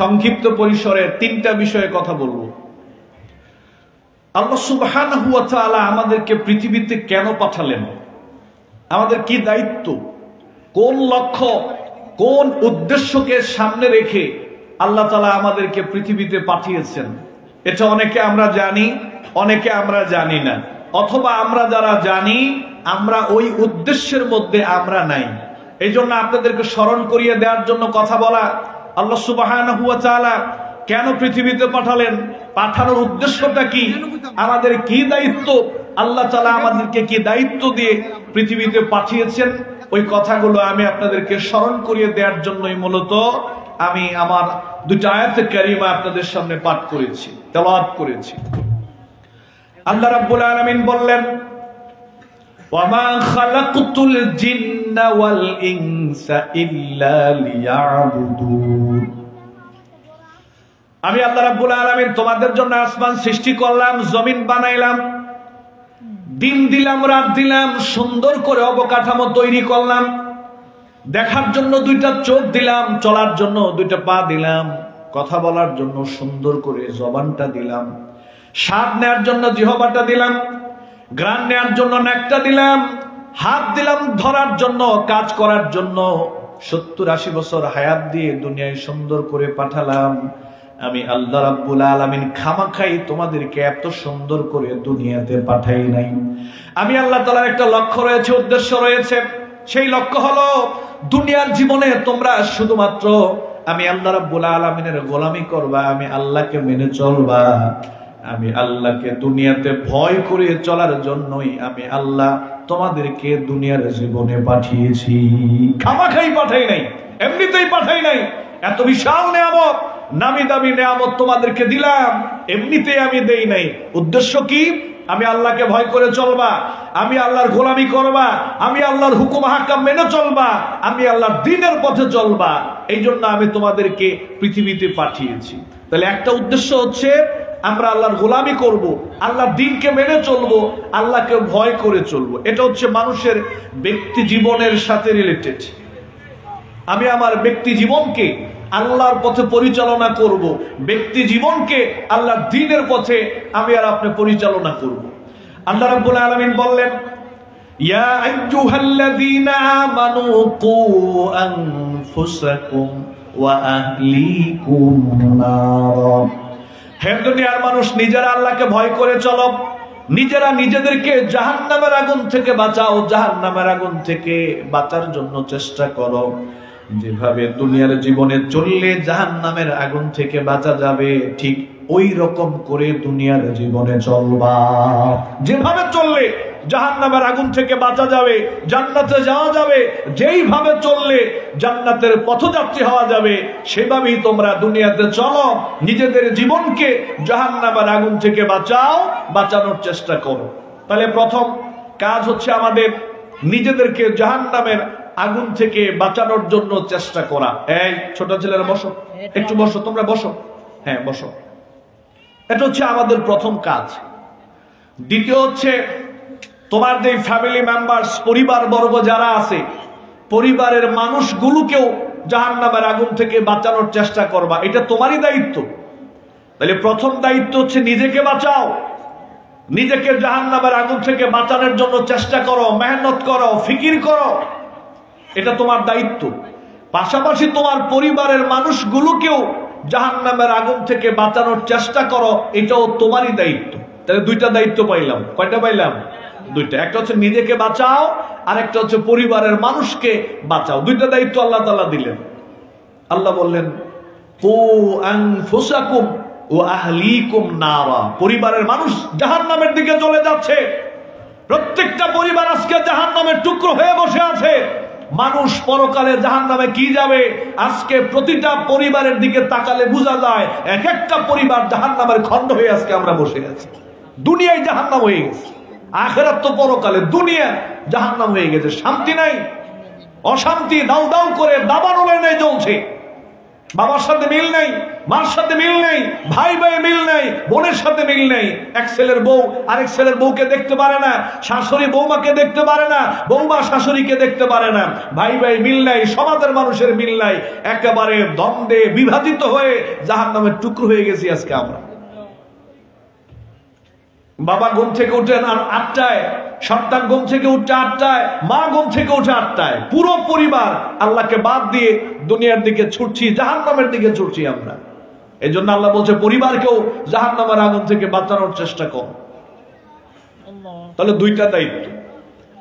সংক্ষিপ্ত পরিসরে তিনটা বিষয়ে কথা বলবো। আল্লাহ সুবহানাহু ওয়া তাআলা আমাদেরকে পৃথিবীতে কেন পাঠালেন, আমাদের কি দায়িত্ব, কোন লক্ষ্য কোন উদ্দেশ্যকে সামনে রেখে আল্লাহ তাআলা আমাদেরকে পৃথিবীতে পাঠিয়েছেন, এটা অনেকে আমরা জানি, অনেকে আমরা জানি না, অথবা আমরা যারা জানি আমরা ওই উদ্দেশ্যের মধ্যে আমরা নাই। এই জন্য আপনাদেরকে স্মরণ করিয়ে দেওয়ার জন্য কথা বলা। আল্লাহ সুবহানাহু ওয়া তাআলা কেন পৃথিবীতে পাঠালেন, পাঠানোর উদ্দেশ্যটা কি, আমাদের কি দায়িত্ব, আল্লাহ তাআলা আমাদেরকে কি দায়িত্ব দিয়ে পৃথিবীতে পাঠিয়েছেন, ওই কথাগুলো আমি আপনাদেরকে স্মরণ করিয়ে দেওয়ার জন্যই মূলত আমি আমার দুটো আয়াতে কারিমা আপনাদের সামনে পাঠ করেছি, তেলাওয়াত করেছি। আল্লাহ রাব্বুল আলামিন বললেন, ওয়ামা খালাকতুল জিন্না ওয়াল ইনসা ইল্লা লিয়াবুদুন। আমি আল্লাহ রাব্বুল আলামিন তোমাদের জন্য আসমান সৃষ্টি করলাম, জমিন বানাইলাম, দিন দিলাম, রাত দিলাম, সুন্দর করে অবকাঠামো তৈরি করলাম, দেখার জন্য দুইটা চোখ দিলাম, চলার জন্য দুইটা পা দিলাম, কথা বলার জন্য সুন্দর করে জবানটা দিলাম, স্বাদ নেওয়ার জন্য জিহ্বাটা দিলাম, ঘ্রাণ নেওয়ার জন্য নাকটা দিলাম, হাত দিলাম ধরার জন্য, কাজ করার জন্য। 70-80 বছর হায়াত দিয়ে দুনিয়ায় সুন্দর করে পাঠালাম। আমি আল্লাহ রাব্বুল আলামিন খামাখাই তোমাদেরকে এত সুন্দর করে দুনিয়াতে পাঠাই নাই। আমি আল্লাহ তাআলার একটা লক্ষ্য রয়েছে, উদ্দেশ্য রয়েছে। সেই লক্ষ্য হলো দুনিয়ার জীবনে তোমরা শুধুমাত্র আমি আল্লাহ রাব্বুল আলামিনের গোলামি করবা, আমি আল্লাহকে মেনে চলবা। আমি আল্লাহকে দুনিয়াতে ভয় করে চলার জন্যই আমি আল্লাহ তোমাদেরকে দুনিয়ার জীবনে পাঠিয়েছি। খামাখাই পাঠাই নাই, এমনিতেই পাঠাই নাই। এত বিশাল নিয়ামত, নামি দামি নিয়ামত তোমাদেরকে দিলাম, এমনিতেই আমি দেই নাই। উদ্দেশ্য কি? আমি আল্লাহকে ভয় করে চলবা, আমি আল্লাহর গোলামি করবা, আমি আল্লাহর হুকুম হাকাম মেনে চলবা, আমি আল্লাহর দ্বীনের পথে চলবা। এই জন্য আমি তোমাদেরকে পৃথিবীতে পাঠিয়েছি। তাহলে একটা উদ্দেশ্য হচ্ছে আমরা আল্লাহর গোলামি করব, আল্লাহর দ্বীনকে মেনে চলবো, আল্লাহকে ভয় করে চলবো। এটা হচ্ছে মানুষের ব্যক্তি জীবনের সাথে রিলেটেড। আমি আমার ব্যক্তি জীবনকে আল্লাহর পথে পরিচালনা করব, ব্যক্তি জীবনকে আল্লাহর দ্বীনের পথে আমি আর আপনি পরিচালনা করব। আল্লাহ রাব্বুল আলামিন বললেন, ইয়া আইয়ুহাল্লাযীনা আমানু কু আনফুসাকুম ওয়া আহলিকুম নার। হে দুনিয়ার মানুষ, নিজেরা আল্লাহকে ভয় করে চলো, নিজেরা নিজেদেরকে জাহান্নামের আগুন থেকে বাঁচাও, জাহান্নামের আগুন থেকে বাঁচার জন্য চেষ্টা করো। যেভাবে দুনিয়ার জীবনে চললে জাহান্নামের আগুন থেকে বাঁচা যাবে, ঠিক ওই রকম করে দুনিয়ার জীবনে চলবা। যেভাবে চললে জাহান্নামের আগুন থেকে বাঁচা যাবে, জান্নাতে যাওয়া যাবে, যেইভাবে চললে জান্নাতের পথযাত্রী হওয়া যাবে, সেভাবেই তোমরা দুনিয়াতে চলো। নিজেদের জীবনকে জাহান্নামের আগুন থেকে বাঁচাও, বাঁচানোর চেষ্টা করো। তাহলে প্রথম কাজ হচ্ছে আমাদের নিজেদেরকে জাহান্নামের আগুন থেকে বাঁচানোর জন্য চেষ্টা করা। এই ছোট ছেলেরা বসো, একটু বসো, তোমরা বসো, হ্যাঁ বসো। এটা হচ্ছে আমাদের প্রথম কাজ। দ্বিতীয় হচ্ছে তোমার যে ফ্যামিলি মেম্বার্স, পরিবার বর্গ যারা আছে, পরিবারের মানুষগুলোকেও জাহান্নামের আগুন থেকে বাঁচানোর চেষ্টা করবা। এটা তোমারই দায়িত্ব। তাহলে প্রথম দায়িত্ব হচ্ছে নিজেকে বাঁচাও, নিজেকে জাহান্নামের আগুন থেকে বাঁচানোর জন্য চেষ্টা করো, মেহনত করো, ফিকির করো, এটা তোমার দায়িত্ব। পাশাপাশি তোমার পরিবারের মানুষগুলোকেও জাহান্নামের আগুন থেকে বাঁচানোর চেষ্টা করো, এটাও তোমারই দায়িত্ব। তাহলে দুইটা দায়িত্ব পাইলাম। কয়টা পাইলাম? দুইটা। একটা হচ্ছে নিজেকে বাঁচাও, আর একটা হচ্ছে পরিবারের মানুষকে বাঁচাও। দুইটা দায়িত্ব আল্লাহ তাআলা দিলেন। আল্লাহ বললেন, কু আনফুসাকুম ওয়া আহলিকুম নারা। পরিবারের মানুষ জাহান্নামের দিকে চলে যাচ্ছে। প্রত্যেকটা পরিবার আজকে জাহান্নামের টুকরো হয়ে বসে আছে। মানুষ পরকালে জাহান্নামে কি যাবে, আজকে প্রতিটা পরিবারের দিকে তাকালে বোঝা যায় এক একটা পরিবার জাহান্নামের খণ্ড হয়ে আজকে আমরা বসে আছি। দুনিয়ায় জাহান্নাম হয়ে গেছে, আখিরাত তো পরকালে, দুনিয়া জাহান্নাম হয়ে গেছে। শান্তি নাই, অশান্তি দাউ দাউ করে দাবানলের ন্যায় জ্বলছে। বাবার সাথে মিল নেই, মার সাথে মিল নেই, ভাই ভাই মিল নেই, বোনের সাথে মিল নেই। এক ছেলের বউ আরেক ছেলের বউকে দেখতে পারে না, শাশুড়ি বৌমাকে দেখতে পারে না, বৌমা শাশুড়িকে দেখতে পারে না, ভাই ভাই মিল নাই, সমাজের মানুষের মিল নাই, একেবারে দ্বন্দ্বে বিভাজিত হয়ে জাহান্নামের টুকরো হয়ে গেছি আজকে আমরা। বাবা ঘুম থেকে উঠেন আর 8টায়, সন্তান ঘুম থেকে উঠছে 8টায়, মা ঘুম থেকে উঠে 8টায়, পুরো পরিবার আল্লাহকে বাদ দিয়ে দুনিয়ার দিকে ছুটছি, জাহান্নামের দিকে ছুটছি আমরা। এই জন্য আল্লাহ বলছে পরিবারকেও জাহান্নামের আগুন থেকে বাঁচানোর চেষ্টা কর। তাহলে দুইটা দায়িত্ব,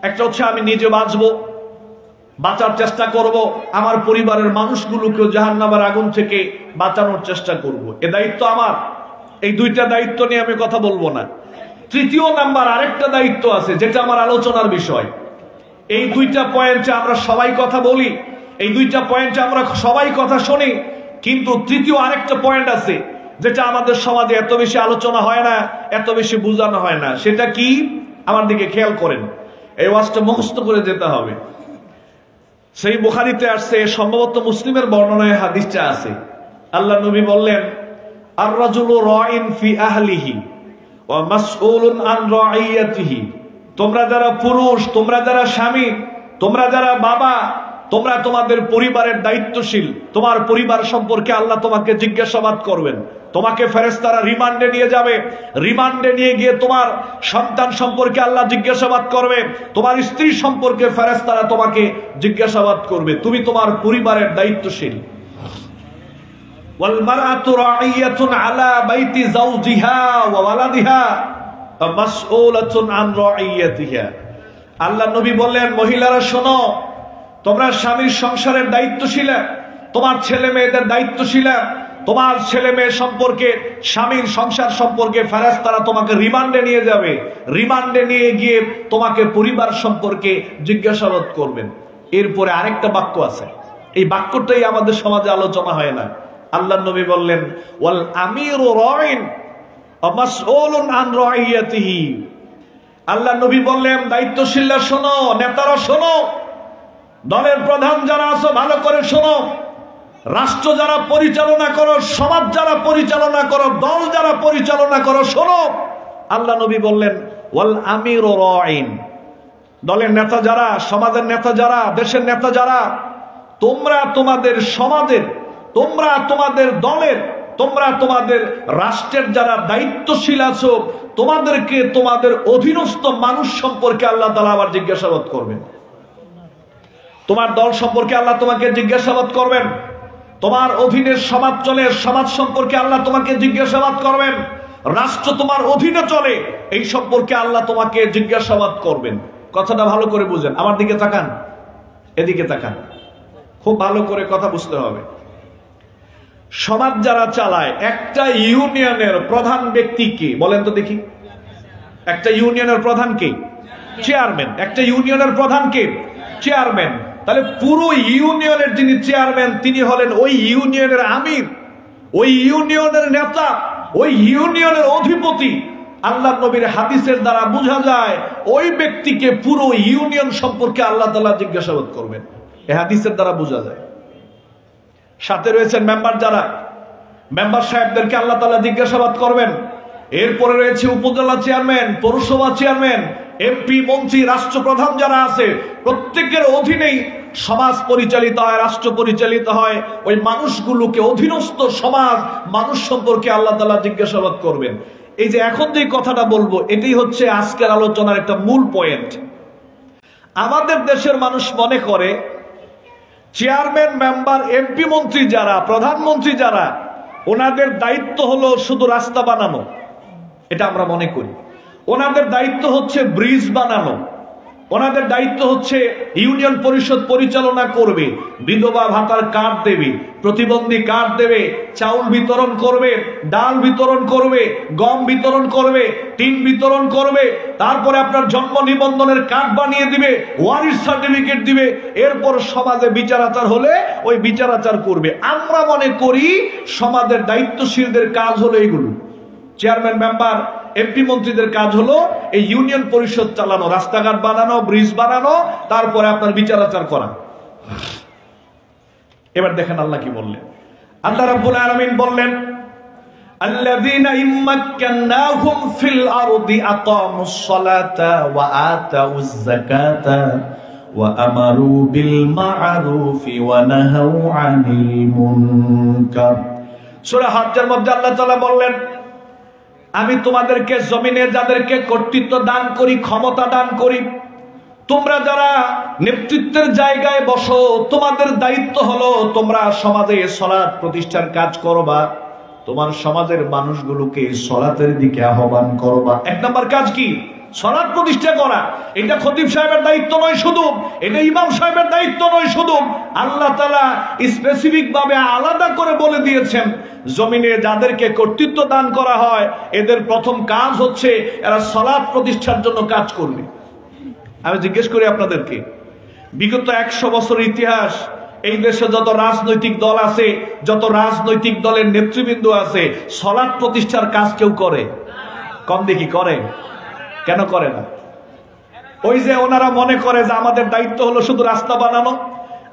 একটা হচ্ছে আমি নিজে বাঁচবো, বাঁচার চেষ্টা করব, আমার পরিবারের মানুষগুলোকেও জাহান্নামের আগুন থেকে বাঁচানোর চেষ্টা করব, এ দায়িত্ব আমার। এই দুইটা দায়িত্ব নিয়ে আমি কথা বলবো না। তৃতীয় নাম্বার আরেকটা দায়িত্ব আছে, যেটা আমার আলোচনার বিষয়। এই দুইটা পয়েন্টে আমরা সবাই কথা বলি, এই দুইটা পয়েন্টে আমরা সবাই কথা শুনি, কিন্তু তৃতীয় আরেকটা পয়েন্ট আছে যেটা আমাদের সমাজে এত বেশি আলোচনা হয় না, এত বেশি বোঝানো হয় না। সেটা কি? আমার দিকে খেয়াল করেন, এই ওয়াজটা মুখস্থ করে যেতে হবে। সেই বুখারীতে আসছে, সম্ভবত মুসলিমের বর্ণনায় হাদিসটা আছে। আল্লাহ নবী বললেন, আর রাজুলু রাইন ফি আহলিহি ওয়া মাসউলুন আন রাইয়াতিহি। তোমরা যারা পুরুষ, তোমরা যারা স্বামী, তোমরা যারা বাবা, তোমরা তোমাদের পরিবারের দায়িত্বশীল। তোমার পরিবার সম্পর্কে আল্লাহ তোমাকে জিজ্ঞাসাবাদ করবেন। তোমাকে ফেরেশতারা রিমান্ডে নিয়ে যাবে, রিমান্ডে নিয়ে গিয়ে তোমার সন্তান সম্পর্কে আল্লাহ জিজ্ঞাসাবাদ করবে, তোমার স্ত্রী সম্পর্কে ফেরেশতারা তোমাকে জিজ্ঞাসাবাদ করবে। তুমি তোমার পরিবারের দায়িত্বশীল। ওয়াল মারআতু রাইয়াতুন আলা বাইতি যাওজিহা ওয়া ওয়ালাদিহা ওয়া মাসউলাতুন আন রাইয়াতিহা। আল্লাহ নবী বললেন, মহিলারা শোনো, তোমরা স্বামীর সংসারের দায়িত্বশীল, তোমার ছেলে মেয়েদের দায়িত্বশীল। তোমার ছেলে মেয়ে সম্পর্কে, স্বামীর সংসার সম্পর্কে ফেরেশতারা তোমাকে রিমান্ডে নিয়ে যাবে, রিমান্ডে নিয়ে গিয়ে তোমাকে পরিবার সম্পর্কে জিজ্ঞাসাবাদ করবেন। এরপরে আরেকটা বাক্য আছে, এই বাক্যটাই আমাদের সমাজে আলোচনা হয় না। আল্লাহ নবী বললেন, ওয়াল আমিরু রাইন ওয়া মাসউলুন আন রাইয়াতিহি। আল্লাহ নবী বললেন, দায়িত্বশীলরা শোনো, নেতারা শোনো, দলের প্রধান যারা আছো ভালো করে শোনো, রাষ্ট্র যারা পরিচালনা করো, সমাজ যারা পরিচালনা করো, দল যারা পরিচালনা করো, শোনো। আল্লাহ নবী বললেন, ওয়াল আমিরু রাইন। দলের নেতা যারা, সমাজের নেতা যারা, দেশের নেতা যারা, তোমরা তোমাদের সমাজের, তোমরা তোমাদের দলের, তোমরা তোমাদের রাষ্ট্রের যারা দায়িত্বশীল আছো, তোমাদেরকে তোমাদের অধীনস্থ মানুষ সম্পর্কে আল্লাহ তাআলা আবার জিজ্ঞাসাবাদ করবেন। তোমার দল সম্পর্কে আল্লাহ তোমাকে জিজ্ঞাসাবাদ করবেন, তোমার অধীনের সমাজ চলে, সমাজ সম্পর্কে আল্লাহ তোমাকে জিজ্ঞাসাবাদ করবেন, রাষ্ট্র তোমার অধীনে চলে, এই সম্পর্কে আল্লাহ তোমাকে জিজ্ঞাসাবাদ করবেন। কথাটা ভালো করে বুঝেন, আমার দিকে তাকান, এদিকে তাকান, খুব ভালো করে কথা বুঝতে হবে। সমাজ যারা চালায়, একটা ইউনিয়নের প্রধান ব্যক্তি কে বলেন তো দেখি? একটা ইউনিয়নের প্রধান কে? চেয়ারম্যান। একটা ইউনিয়নের প্রধান কে? চেয়ারম্যান। তাহলে পুরো ইউনিয়নের যিনি চেয়ারম্যান, তিনি হলেন ওই ইউনিয়নের আমির, ওই ইউনিয়নের নেতা, ওই ইউনিয়নের অধিপতি। আল্লাহ নবীর হাদিসের দ্বারা বোঝা যায় ওই ব্যক্তিকে পুরো ইউনিয়ন সম্পর্কে আল্লাহ তাআলা জিজ্ঞাসাবাদ করবেন। এই হাদিসের দ্বারা বোঝা যায়। সাথে রয়েছেন মেম্বার যারা, মেম্বার সাহেবদেরকে আল্লাহ তাআলা জিজ্ঞাসাবাদ করবেন। এরপরে রয়েছে উপজেলা চেয়ারম্যান, পৌরসভা চেয়ারম্যান, এমপি, মন্ত্রী, রাষ্ট্রপ্রধান যারা আছে, প্রত্যেকের অধীনেই সমাজ পরিচালিত হয়, রাষ্ট্র পরিচালিত হয়। ওই মানুষগুলোকে, অধীনস্থ সমাজ মানুষ সম্পর্কে আল্লাহ তাআলা জিজ্ঞাসাবাদ করবেন। এই যে এখন যে কথাটা বলবো, এটাই হচ্ছে আজকের আলোচনার একটা মূল পয়েন্ট। আমাদের দেশের মানুষ মনে করে চেয়ারম্যান, মেম্বার, এমপি, মন্ত্রী যারা, প্রধানমন্ত্রী যারা, ওনাদের দায়িত্ব হলো শুধু রাস্তা বানানো, এটা আমরা মনে করি। ওনাদের দায়িত্ব হচ্ছে ব্রিজ বানানো, ওনাদের দায়িত্ব হচ্ছে ইউনিয়ন পরিষদ পরিচালনা করবে, বিধবা ভাতার কার্ড দেবে, প্রতিবন্ধী কার্ড দেবে, চাউল বিতরণ করবে, ডাল বিতরণ করবে, গম বিতরণ করবে, টিন বিতরণ করবে, তারপরে আপনার জন্ম নিবন্ধনের কার্ড বানিয়ে দিবে, ওয়ারিশ সার্টিফিকেট দিবে, এরপর সমাজে বিচার আচার হলে ওই বিচার আচার করবে। আমরা মনে করি সমাজের দায়িত্বশীলদের কাজ হলো এইগুলো। চেয়ারম্যান, মেম্বার, এমপি, মন্ত্রীদের কাজ হলো এই ইউনিয়ন পরিষদ চালানো, রাস্তাঘাট বানানো, ব্রিজ বানানো, তারপরে আপনার বিচার আচার করা। এবার দেখেন আল্লাহ কি বললেন। আল্লাহ রাব্বুল আলামিন বললেন, আল্লাযীনা ইম্মাক্কান্নাহুম ফিল আরদি আকামুস সালাতা ওয়া আতাউয যাকাতা ওয়া আমারু বিল মা'রুফি ওয়া নাহাউ আনিল মুনকার। সূরা হজ্জের মধ্যে আল্লাহ তাআলা বললেন, আমি তোমাদেরকে জমিনে যাদেরকে কর্তৃত্ব দান করি, ক্ষমতা দান করি, তোমরা যারা নেতৃত্বের জায়গায় বসো, তোমাদের দায়িত্ব হলো তোমরা সমাজে সালাত প্রতিষ্ঠার কাজ করবা, তোমার সমাজের মানুষগুলোকে সালাতের দিকে আহ্বান করবা। এক নম্বর কাজ কি? সালাত প্রতিষ্ঠা করা। এটা খতিব সাহেবের দায়িত্ব নয় শুধু, এটা ইমাম সাহেবের দায়িত্ব নয় শুধু, আল্লাহ তাআলা স্পেসিফিক ভাবে আলাদা করে বলে দিয়েছেন, জমিনে যাদেরকে কর্তৃত্ব দান করা হয় এদের প্রথম কাজ হচ্ছে এরা সালাত প্রতিষ্ঠার জন্য কাজ করবে। আমি জিজ্ঞেস করি আপনাদেরকে, বিগত 100 বছরের ইতিহাস, এই দেশে যত রাজনৈতিক দল আছে, যত রাজনৈতিক দলের নেতৃবৃন্দ আছে, সালাত প্রতিষ্ঠার কাজ কেউ করে? কম দেখি করে। কেন করে না? ওই যে ওনারা মনে করে যে আমাদের দায়িত্ব হলো শুধু রাস্তা বানানো,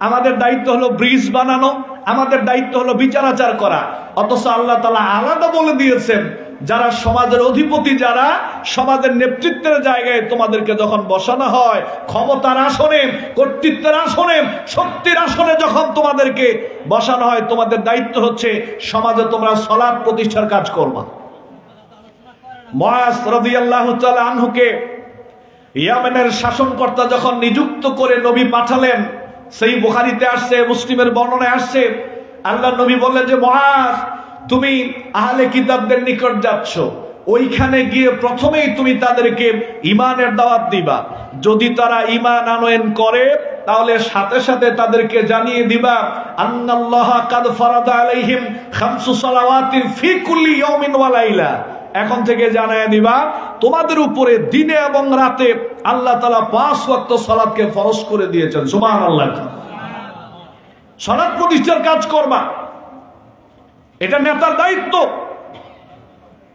আমাদের দায়িত্ব হলো ব্রিজ বানানো, আমাদের দায়িত্ব হলো বিচার আচার করা। অথচ আল্লাহ তাআলা আলাদা বলে দিয়েছেন, যারা সমাজের অধিপতি, যারা সমাজের নেতৃত্বের জায়গায় তোমাদেরকে যখন বসানো হয়, ক্ষমতার আসনে, কর্তৃত্বের আসনে, শক্তির আসনে যখন তোমাদেরকে বসানো হয়, তোমাদের দায়িত্ব হচ্ছে সমাজে তোমরা সালাত প্রতিষ্ঠার কাজ করবা। মুআজ রাদিয়াল্লাহু তাআলা আনহুকে ইয়েমেনের শাসনকর্তা যখন নিযুক্ত করে নবী পাঠালেন, সেই বুখারীতে আসছে, মুসলিমের বর্ণনায় আসছে, আল্লাহ নবী বললেন যে মুআজ, তুমি আহলে কিতাবদের নিকট যাচ্ছ, ওইখানে গিয়ে প্রথমেই তুমি তাদেরকে ঈমানের দাওয়াত দিবা। যদি তারা ঈমান আনয়ন করে তাহলে সাথে সাথে তাদেরকে জানিয়ে দিবা, আন্নাল্লাহা কাদ ফারাদা আলাইহিম খামসু সালাওয়াতিন ফি কুল্লি ইয়াউমিন ওয়া লাইলা। এখন থেকে জানায় দিবা, তোমাদের উপরে দিনে এবং রাতে আল্লাহ তাআলা 5 ওয়াক্ত সালাতকে ফরজ করে দিয়েছেন। সুবহানাল্লাহ। সালাত প্রতিষ্ঠার কাজ করবা, এটা নেতার দায়িত্ব,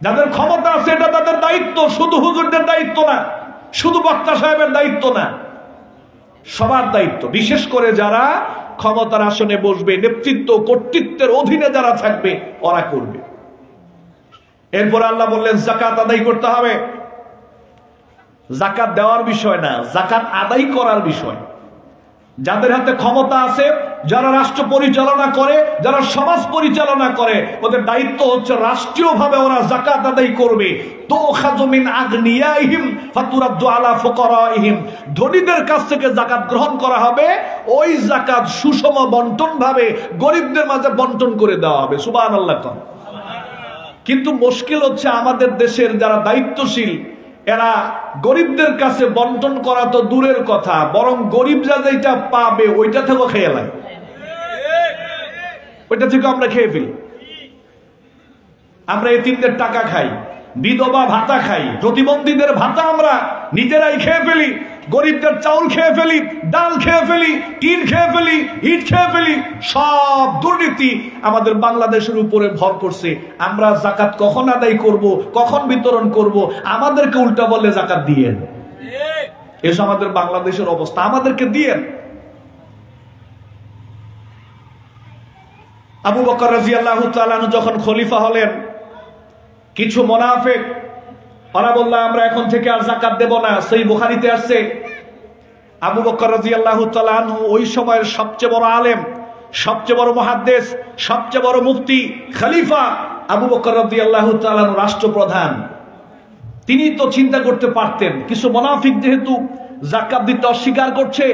যাদের ক্ষমতা আছে এটা তাদের দায়িত্ব, শুধু হুজুরদের দায়িত্ব না, শুধু বক্তা সাহেবের দায়িত্ব না, সবার দায়িত্ব। বিশেষ করে যারা ক্ষমতার আসনে বসবে, নেতৃত্ব কর্তৃত্বের অধীনে যারা থাকবে, ওরা করবে। এরপর আল্লাহ বললেন যাকাত আদায় করতে হবে। যাকাত দেওয়ার বিষয় না, যাকাত আদায় করার বিষয়। যাদের হাতে ক্ষমতা আছে, যারা রাষ্ট্র পরিচালনা করে, যারা সমাজ পরিচালনা করে, ওদের দায়িত্ব হচ্ছে রাষ্ট্রীয়ভাবে ওরা যাকাত আদায় করবে। তুখাযু মিন আগনিয়াইহিম ফাতুরাদ্দু আলা ফুকারাইহিম, ধনীদের কাছ থেকে যাকাত গ্রহণ করা হবে, ওই যাকাত সুষম বন্টন ভাবে গরিবদের মাঝে বন্টন করে দেওয়া হবে। সুবহানাল্লাহ। কিন্তু মুশকিল হচ্ছে আমাদের দেশের যারা দায়িত্বশীল, এরা গরিবদের কাছে বন্টন করা তো দূরের কথা, বরং গরিবরা যেটা পাবে ওইটা থেকেও খেয়ে নেয়, ওইটা থেকে আমরা খেয়ে ফেলি। আমরা এতিমদের টাকা খাই, বিধবা ভাতা খাই, প্রতিবন্ধীদের ভাতা আমরা নিজেরাই খেয়ে ফেলি, গরিবদের চাউল খেয়ে ফেলি, ডাল খেয়ে ফেলি, টিন খেয়ে ফেলি, ইট খেয়ে ফেলি। সব দুর্নীতি আমাদের বাংলাদেশের উপরে ভর করছে। আমরা যাকাত কখন আদায় করব, কখন বিতরণ করব, আমাদেরকে উল্টা বলে যাকাত দিয়েন। এসব আমাদের বাংলাদেশের অবস্থা, আমাদেরকে দিয়েন। আবু বকর রাদিয়াল্লাহু তাআলা যখন খলিফা হলেন, কিছু মুনাফিক ওরা বলল আমরা এখন থেকে আর যাকাত দেব না। সেই বুখারীতে আসছে, আবু বকর রাদিয়াল্লাহু তাআলা আনহু ওই সময়ের সবচেয়ে বড় আলেম, সবচেয়ে বড় মুহাদ্দিস, সবচেয়ে বড় মুফতি, খলিফা আবু বকর রাদিয়াল্লাহু তাআলা রাষ্ট্রপ্রধান। তিনি তো চিন্তা করতে পারতেন, কিছু মুনাফিক যেহেতু যাকাত দিতে অস্বীকার করছে,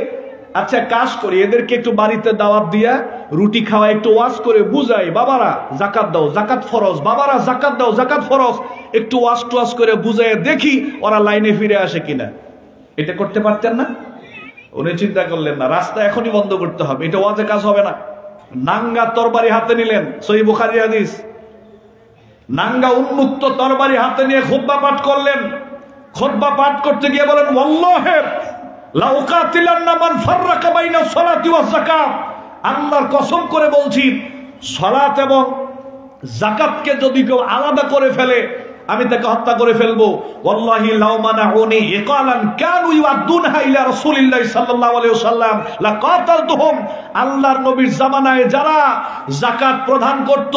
আচ্ছা কাজ করি, এদেরকে একটু বাড়িতে দাওয়াত দিয়া রুটি খাওয়া, একটু ওয়াজ করে বুঝাই, বাবারা যাকাত দাও, যাকাত ফরজ, বাবারা যাকাত দাও, যাকাত ফরজ, একটু ওয়াজ টোয়াজ করে বুঝাই দেখি ওরা লাইনে ফিরে আসে কিনা। এটা করতে পারতেন না? উনি চিন্তা করলেন না, রাস্তা এখনই বন্ধ করতে হবে, এটা ওয়াজে কাজ হবে না। নাঙ্গা তরবারি হাতে নিলেন, সহিহ বুখারী হাদিস। নাঙ্গা উন্মুক্ত তরবারি হাতে নিয়ে খুতবা পাঠ করলেন। খুতবা পাঠ করতে গিয়ে বলেন, ওয়াল্লাহি লা উকাতিলান্না মান ফাররাকা বাইনা সালাতি ওয়াজ যাকাত, আল্লাহর কসম করে বলছি, সালাত এবং যাকাতকে যদি কেউ আলাদা করে ফেলে, আমি তাকে হত্যা করে ফেলবো। ওয়াল্লাহি লাউ মানাউনি ইকালান কানু ইউআদুনহা ইলা রাসূলিল্লাহি সাল্লাল্লাহু আলাইহি ওয়াসাল্লাম লাকাতালতুহুম। আল্লাহর নবীর জামানায় যারা যাকাত প্রদান করত,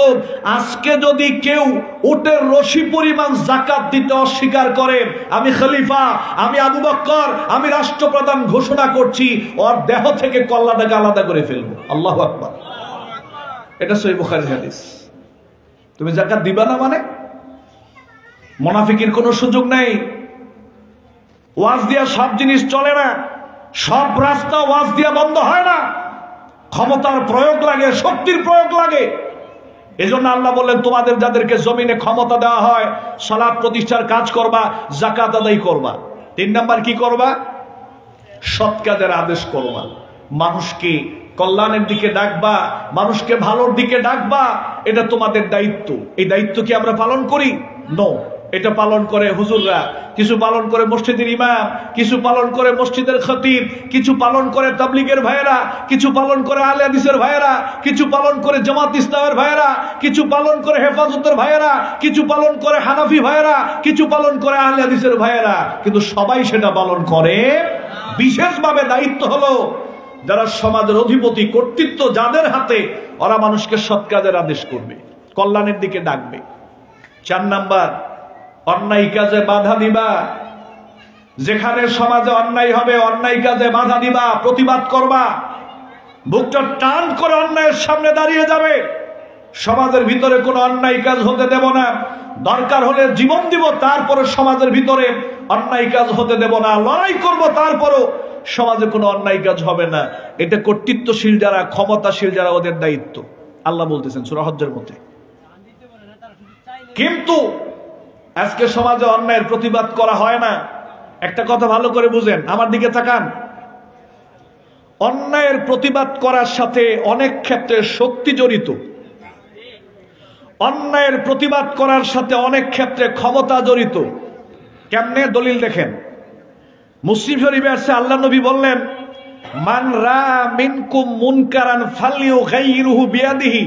আজকে যদি কেউ উটের রশি পরিমাণ যাকাত দিতে অস্বীকার করে, আমি খলিফা, আমি আবু বকর, আমি রাষ্ট্রপ্রধান ঘোষণা করছি, ওর দেহ থেকে কল্লাটাকে আলাদা করে ফেলবো। আল্লাহু আকবার। এটা সহিহ বুখারীর হাদিস। তুমি যাকাত দিবা না মানে মুনাফিকের কোনো সুযোগ নেই। ওয়াজ দিয়া সব জিনিস চলে না, সব রাস্তা ওয়াজ দিয়া বন্ধ হয় না। ক্ষমতার প্রয়োগ লাগে, শক্তির প্রয়োগ লাগে। এজন্য আল্লাহ বললেন, তোমাদের যাদেরকে জমিনে ক্ষমতা দেওয়া হয়, সালাত প্রতিষ্ঠার কাজ করবা, যাকাত আদায় করবা। 3 নাম্বার কি করবা? সৎ কাজের আদেশ করবা, মানুষকে কল্যাণের দিকে ডাকবা, মানুষকে ভালোর দিকে ডাকবা। এটা তোমাদের দায়িত্ব। এই দায়িত্ব কি আমরা পালন করি? নো। এটা পালন করে হুজুররা, কিছু পালন করে মসজিদের ইমাম, কিছু পালন করে মসজিদের খতিব, কিছু পালন করে তাবলীগের ভাইয়েরা, কিছু পালন করে আহলে হাদিসের ভাইয়েরা, কিছু পালন করে জামাত ইসলামের ভাইয়েরা, কিছু পালন করে হেফাজতের ভাইয়েরা, কিছু পালন করে হানাফি ভাইয়েরা, কিছু পালন করে আহলে হাদিসের ভাইয়েরা। কিন্তু সবাই সেটা পালন করে। বিশেষভাবে দায়িত্ব হলো যারা সমাজের অধিপতি, কর্তৃত্ব যাদের হাতে, ওরা মানুষকে সৎ কাজের আদেশ করবে, কল্যাণের দিকে ডাকবে। 4 নাম্বার, অন্যায় কাজে বাধা দিবা। যেখানে সমাজে অন্যায় হবে, অন্যায় কাজে বাধা দিবা, প্রতিবাদ করবা, বুকটা টান করে অন্যায়ের সামনে দাঁড়িয়ে যাবে। সমাজের ভিতরে কোনো অন্যায় কাজ হতে দেব না, দরকার হলে জীবন দিব, তারপরে সমাজের ভিতরে অন্যায় কাজ হতে দেব না। লড়াই করব, তারপরও সমাজে কোনো অন্যায় কাজ হবে না। এটা কর্তৃত্বশীল যারা, ক্ষমতাশীল যারা, ওদের দায়িত্ব। আল্লাহ বলতেছেন সূরা হজ্জের মধ্যে। কিন্তু আজকে সমাজে অন্যায়ের প্রতিবাদ করা হয় না। একটা কথা ভালো করে বুঝেন, আমার দিকে তাকান। অন্যায়ের প্রতিবাদ করার সাথে অনেক ক্ষেত্রে শক্তি জড়িত, অন্যায়ের প্রতিবাদ করার সাথে অনেক ক্ষেত্রে ক্ষমতা জড়িত। কেমনে? দলিল দেখেন। মুসলিম শরীফে আছে, আল্লাহ নবী বললেন, মান রা মিনকুম মুনকারান ফালইউগাইরুহু বিয়াদিহি।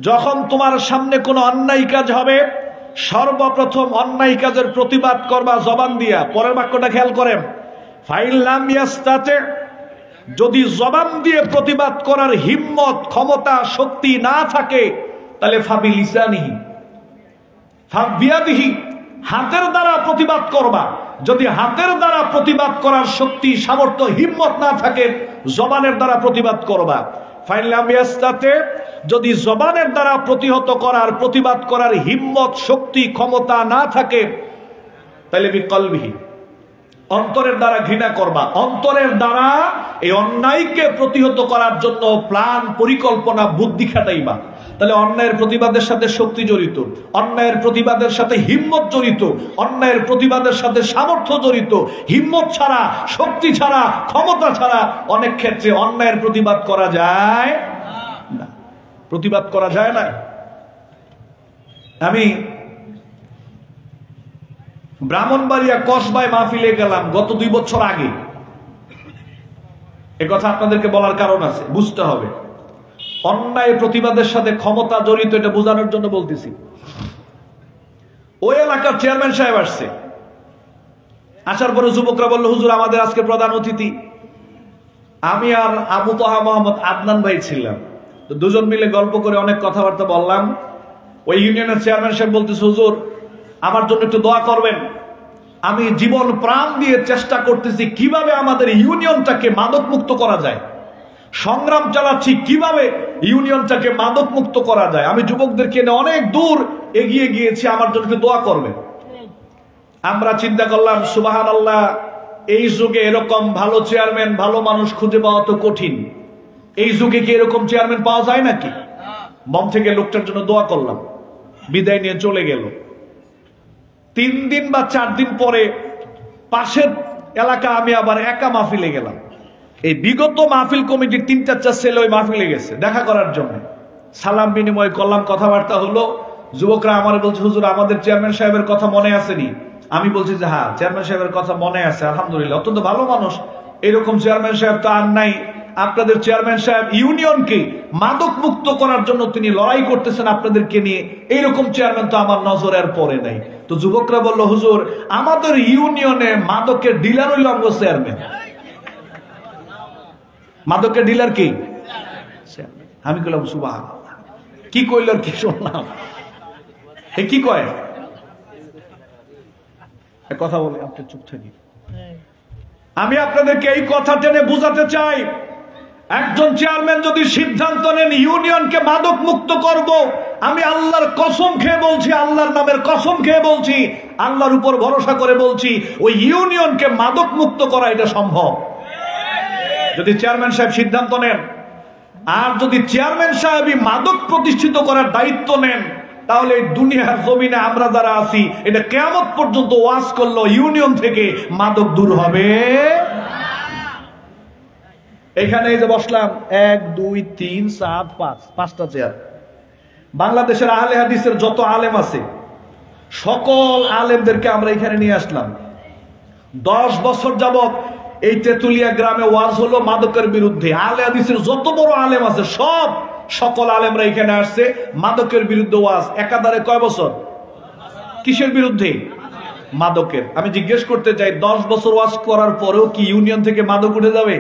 যখন তোমার সামনে কোনো অন্যায় কাজ হবে, সর্বপ্রথম অন্যায় কাজের প্রতিবাদ করবা জবান দিয়া। পরের বাক্যটা খেয়াল করেন, ফাইন লাম ইয়াস্তাতে, যদি জবান দিয়ে প্রতিবাদ করার হিম্মত, ক্ষমতা, শক্তি না থাকে, তাহলে ফাবি লিসানিহি, ফাবিয়াদিহি, হাতের দ্বারা প্রতিবাদ করবা। যদি হাতের দ্বারা প্রতিবাদ করার শক্তি, সামর্থ্য, হিম্মত না থাকে, জবানের দ্বারা প্রতিবাদ করবা। ফাইন লাম ইয়াস্তাতে, যদি জবানের দ্বারা প্রতিবাদ করার হিম্মত, শক্তি, ক্ষমতা না থাকে, তাহলে বিকলবিহি, অন্তরের দ্বারা ঘৃণা করবা। অন্তরের দ্বারা এই অন্যায়কে প্রতিহত করার জন্য প্ল্যান, পরিকল্পনা, বুদ্ধি খাটাইবা। তাহলে অন্যায়ের প্রতিবাদের সাথে শক্তি জড়িত, অন্যায়ের প্রতিবাদের সাথে হিম্মত জড়িত, অন্যায়ের প্রতিবাদের সাথে সামর্থ্য জড়িত। হিম্মত ছাড়া, শক্তি ছাড়া, ক্ষমতা ছাড়া অনেক ক্ষেত্রে অন্যায়ের প্রতিবাদ করা যায় না। প্রতিবাদ করা যায় না। আমি ব্রাহ্মণবাড়িয়া কসবায় মাহফিলে গেলাম গত 2 বছর আগে। এ কথা আপনাদেরকে বলার কারণ আছে, বুঝতে হবে। অন্যায় প্রতিবাদের সাথে ক্ষমতা জড়িত, এটা বোঝানোর জন্য বলতেছি। ওই এলাকার চেয়ারম্যান সাহেব আসছে। আসার পরে যুবকরা বলল, হুজুর আমাদের আজকে প্রধান অতিথি। আমি আর আবু তাহা মোহাম্মদ আদনান ভাই ছিলাম। তো দুজন মিলে গল্প করে অনেক কথাবার্তা বললাম। ওই ইউনিয়নের চেয়ারম্যান সাহেব বলতেছে, হুজুর আমার জন্য একটু দোয়া করবেন। আমি জীবন প্রাণ দিয়ে চেষ্টা করতেছি কিভাবে আমাদের ইউনিয়নটাকে মাদক মুক্ত করা যায়, সংগ্রাম চালাচ্ছি কিভাবে ইউনিয়নটাকে মাদক মুক্ত করা যায়। আমি যুবকদেরকে নিয়ে অনেক দূর এগিয়ে গিয়েছি, আমার জন্য একটু দোয়া করবেন। আমরা চিন্তা করলাম, সুবহানাল্লাহ, এই যুগে এরকম ভালো চেয়ারম্যান, ভালো মানুষ খুঁজে পাওয়া তো কঠিন। এই যুগে কি এরকম চেয়ারম্যান পাওয়া যায় নাকি? মন থেকে লোকটার জন্য দোয়া করলাম, বিদায় নিয়ে চলে গেল। 3 দিন বা 4 দিন পরে পাশের এলাকা আমি আবার একা মাহফিলে গেলাম। এই বিগত মাহফিল কমিটির 3-4 ছেলে ওই মাহফিলে গেছে দেখা করার জন্য। সালাম বিনিময় করলাম, কথাবার্তা হলো। যুবকরা আমার বলছে, হুজুর আমাদের চেয়ারম্যান সাহেবের কথা মনে আসেনি? আমি বলছি যে হ্যাঁ, চেয়ারম্যান সাহেবের কথা মনে আছে, আলহামদুলিল্লাহ, অত্যন্ত ভালো মানুষ। এরকম চেয়ারম্যান সাহেব তো আর নাই। আপনাদের চেয়ারম্যান সাহেব ইউনিয়নকে মাদক মুক্ত করার জন্য তিনি লড়াই করতেছেন আপনাদেরকে নিয়ে, এইরকম চেয়ারম্যান তো আমার নজরে আর পড়ে নাই। তো যুবকরা বলল, হুজুর আমাদের ইউনিয়নে মাদকের ডিলার হইল আমগো চেয়ারম্যান। মাদকের ডিলার কি? আমি কইলাম সুবহানাল্লাহ। কি কইল আর কি শুনলাম? এ কি কয়? কথা বলে আপনি চুপ থাকি। আমি আপনাদেরকে এই কথা টেনে বুঝাতে চাই, একজন চেয়ারম্যান যদি সিদ্ধান্ত নেন ইউনিয়নকে মাদক মুক্ত করব, আমি আল্লাহর কসম খেয়ে বলছি, আল্লাহর নামের কসম খেয়ে বলছি, আল্লাহর উপর ভরসা করে বলছি, ওই ইউনিয়নকে মাদক মুক্ত করা এটা সম্ভব যদি চেয়ারম্যান সাহেব সিদ্ধান্ত নেন। আর যদি চেয়ারম্যান সাহেবই মাদক প্রতিষ্ঠিত করার দায়িত্ব নেন, তাহলে এই দুনিয়ার জমিনে আমরা যারা আছি এটা কিয়ামত পর্যন্ত ওয়াজ করলো ইউনিয়ন থেকে মাদক দূর হবে। এখানে এই যে বসলাম 1 2 3 4 5 5টা চেয়ার, বাংলাদেশের আহলে হাদিসের যত আলেম আছে সকল আলেমদেরকে আমরা এখানে নিয়ে আসলাম। 10 বছর যাবত এই তেতুলিয়া গ্রামে ওয়াজ হলো মাদকের বিরুদ্ধে। আহলে হাদিসের যত বড় আলেম আছে সকল আলেমরা এখানে আসছে মাদকের বিরুদ্ধে ওয়াজ। একাধারে কয় বছর? কিসের বিরুদ্ধে? মাদকের। আমি জিজ্ঞেস করতে চাই, 10 বছর ওয়াজ করার পরেও কি ইউনিয়ন থেকে মাদক উঠে যাবে?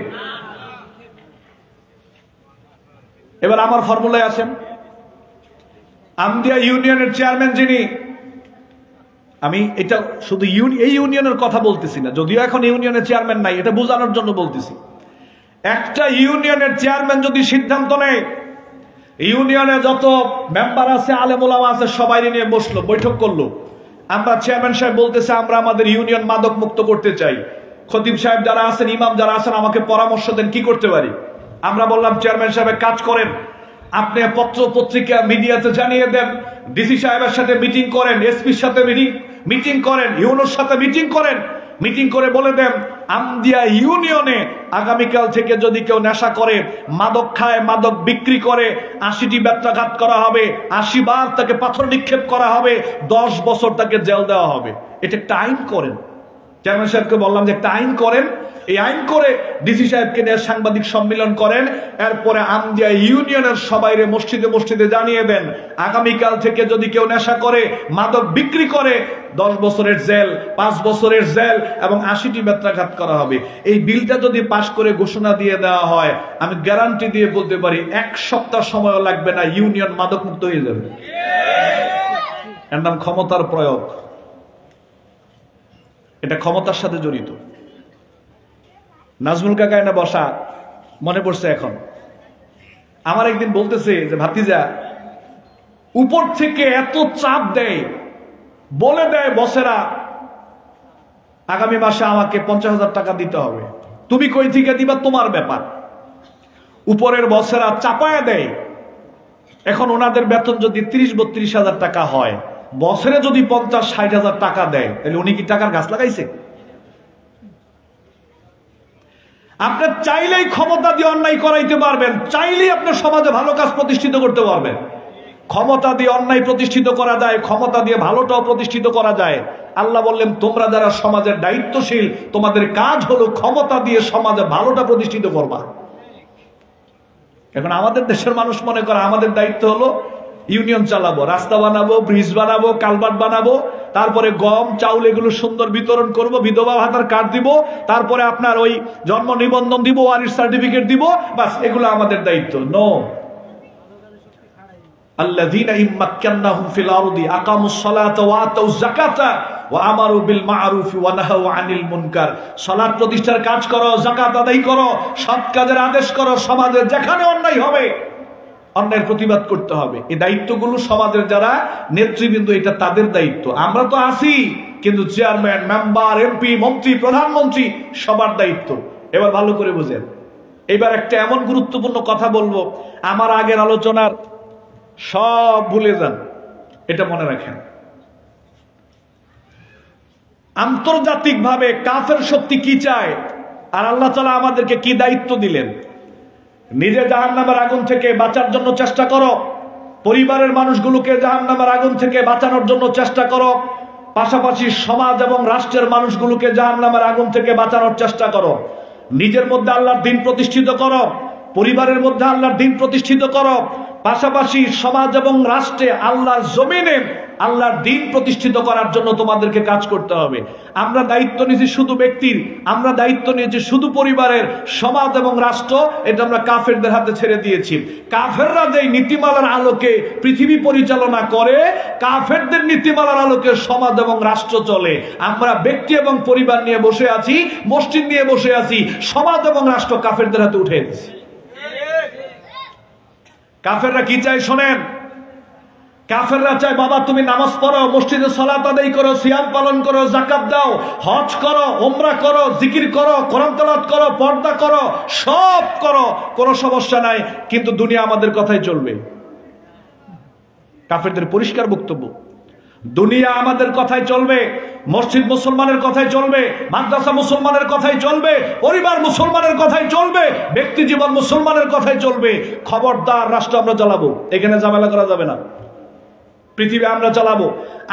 এবার আমার ফর্মুলায় আছেন। আমদিয়া ইউনিয়নের চেয়ারম্যান যিনি, আমি এটা শুধু এই ইউনিয়নের কথা বলতেছি না, যদিও এখন ইউনিয়নের চেয়ারম্যান নাই, এটা বোঝানোর জন্য বলতেছি। একটা ইউনিয়নের চেয়ারম্যান যদি সিদ্ধান্ত নেয়, ইউনিয়নে যত মেম্বার আছে, আলেম ওলামা আছে, সবাই নিয়ে বসলো, বৈঠক করলো, আমরা চেয়ারম্যান সাহেব বলতেছে আমরা আমাদের ইউনিয়ন মাদক মুক্ত করতে চাই, খতিব সাহেব যারা আছেন, ইমাম যারা আছেন আমাকে পরামর্শ দেন কি করতে পারি। আমরা বললাম চেয়ারম্যান সাহেব কাজ করেন, আপনি পত্র পত্রিকা মিডিয়াতে জানিয়ে দেন, ডিসি সাহেবের সাথে মিটিং করেন, এসপির সাথে মিটিং করেন, ইউনোর সাথে মিটিং করে বলে দেন আমদিয়া ইউনিয়নে আগামীকাল থেকে যদি কেউ নেশা করে, মাদক খায়, মাদক বিক্রি করে, 80টি ব্যত্রাঘাত করা হবে, 80 বার তাকে পাথর নিক্ষেপ করা হবে, 10 বছর তাকে জেল দেওয়া হবে। এটা একটা আইন করেন। চেয়ারম্যান সাহেবকে বললাম যে একটা আইন করেন, এই আইন করে ডিসি সাহেবকে নিয়ে সাংবাদিক সম্মেলন করেন, এরপরে আমদিয়া ইউনিয়নের সবাইরে মসজিদে জানিয়ে দেন আগামীকাল থেকে যদি কেউ নেশা করে, মাদক বিক্রি করে, 10 বছরের জেল, 5 বছরের জেল এবং 80টি ব্যত্রাঘাত করা হবে। এই বিলটা যদি পাশ করে ঘোষণা দিয়ে দেওয়া হয়, আমি গ্যারান্টি দিয়ে বলতে পারি 1 সপ্তাহ সময় লাগবে না, ইউনিয়ন মাদক মুক্ত হয়ে যাবে। এর নাম ক্ষমতার প্রয়োগ। এটা ক্ষমতার সাথে জড়িত। নাজমুল কাকা এনে বসা, মনে পড়ছে এখন। আমার একদিন বলতেছে যে ভাতিজা, উপর থেকে এত চাপ দেয়, বলে দেয় বসেরা আগামী মাসে আমাকে 50,000 টাকা দিতে হবে, তুমি কই থেকে দিবা তোমার ব্যাপার। উপরের বসেরা চাপায়া দেয়। এখন ওনাদের বেতন যদি 30-32 হাজার টাকা হয়, বছরে যদি 50-60 হাজার টাকা দেয়, তাহলে উনি কি টাকার গাছ লাগাইছে? আপনি চাইলেই ক্ষমতা দিয়ে অন্যায় করাইতে পারবেন, চাইলেই আপনি সমাজে ভালো কাজ প্রতিষ্ঠিত করতে পারবেন। ক্ষমতা দিয়ে অন্যায় প্রতিষ্ঠিত করা যায়, ক্ষমতা দিয়ে ভালোটাও প্রতিষ্ঠিত করা যায়। আল্লাহ বললেন তোমরা যারা সমাজের দায়িত্বশীল, তোমাদের কাজ হলো ক্ষমতা দিয়ে সমাজে ভালোটা প্রতিষ্ঠিত করবা। এখন আমাদের দেশের মানুষ মনে করে আমাদের দায়িত্ব হলো ইউনিয়ন চালাবো, রাস্তা বানাবো, ব্রিজ বানাবো, কালভার্ট বানাবো, তারপরে গম চাউল এগুলো সুন্দর বিতরণ করব, বিধবা ভাতার কার্ড দিব, তারপরে আপনার ওই জন্ম নিবন্ধন দিব, ওয়ারিশ সার্টিফিকেট দিব, বাস এগুলো আমাদের দায়িত্ব। নো, আল্লাযীনা ইম্মাক্কান্নাহুম ফিল আরদি আকামুস সালাতা ওয়া আতাউয যাকাতা ওয়া আমারু বিল মা'রুফি ওয়া নাহাউ আনিল মুনকার। সালাত প্রতিষ্ঠার কাজ করো, যাকাত আদায় করো, সৎ কাজের আদেশ করো, সমাজে যেখানে অন্যায় হবে অন্যায়ের প্রতিবাদ করতে হবে। এই দায়িত্বগুলো সমাজের যারা নেতৃবৃন্দ, এটা তাদের দায়িত্ব। আমরা তো আছি, কিন্তু চেয়ারম্যান, মেম্বার, এমপি, মন্ত্রী, প্রধানমন্ত্রী সবার দায়িত্ব। এবার ভালো করে বুঝেন। এবার একটা এমন গুরুত্বপূর্ণ কথা বলবো, আমার আগের আলোচনার সব ভুলে যান, এটা মনে রাখেন। আন্তর্জাতিকভাবে কাফের শক্তি কি চায় আর আল্লাহ তাআলা আমাদেরকে কি দায়িত্ব দিলেন? নিজে জাহান্নামের আগুন থেকে বাঁচার জন্য চেষ্টা করো, পরিবারের মানুষগুলোকে জাহান্নামের আগুন থেকে বাঁচানোর জন্য চেষ্টা করো, পাশাপাশি সমাজ এবং রাষ্ট্রের মানুষগুলোকে জাহান্নামের আগুন থেকে বাঁচানোর চেষ্টা করো। নিজের মধ্যে আল্লাহর দ্বীন প্রতিষ্ঠিত করো, পরিবারের মধ্যে আল্লাহর দ্বীন প্রতিষ্ঠিত করো, পাশাপাশি সমাজ এবং রাষ্ট্রে আল্লাহর জমিনে আল্লাহর দ্বীন প্রতিষ্ঠিত করার জন্য তোমাদেরকে কাজ করতে হবে। আমরা দায়িত্ব নিয়েছি শুধু ব্যক্তির, আমরা দায়িত্ব নিয়েছি শুধু পরিবারের, সমাজ এবং রাষ্ট্র এটা আমরা কাফেরদের হাতে ছেড়ে দিয়েছি। কাফেররা যেই নীতিমালার আলোকে পৃথিবী পরিচালনা করে, কাফেরদের নীতিমালার আলোকে সমাজ এবং রাষ্ট্র চলে। আমরা ব্যক্তি এবং পরিবার নিয়ে বসে আছি, মসজিদ নিয়ে বসে আছি, সমাজ এবং রাষ্ট্র কাফেরদের হাতে উঠে গেছে। কাফেররা কি চায় শোনেন, কাফেররা চায় বাবা তুমি নামাজ পড়ো, মসজিদে সালাত আদায় করো, সিয়াম পালন করো, যাকাত দাও, হজ করো, উমরা করো, জিকির করো, কোরআন তেলাওয়াত করো, পর্দা করো, সব করো, কোনো সমস্যা নাই, কিন্তু দুনিয়া আমাদের কথাই চলবে। কাফেরদের পরিষ্কার বক্তব্য, দুনিয়া আমাদের কথাই চলবে, মসজিদ মুসলমানের কথাই চলবে, মাদ্রাসা মুসলমানের কথাই চলবে, পরিবার মুসলমানের কথাই চলবে, ব্যক্তি জীবন মুসলমানের কথাই চলবে। খবরদার রাষ্ট্র আমরা চালাবো, এখানে ঝামেলা করা যাবে না। পৃথিবী আমরা চালাবো,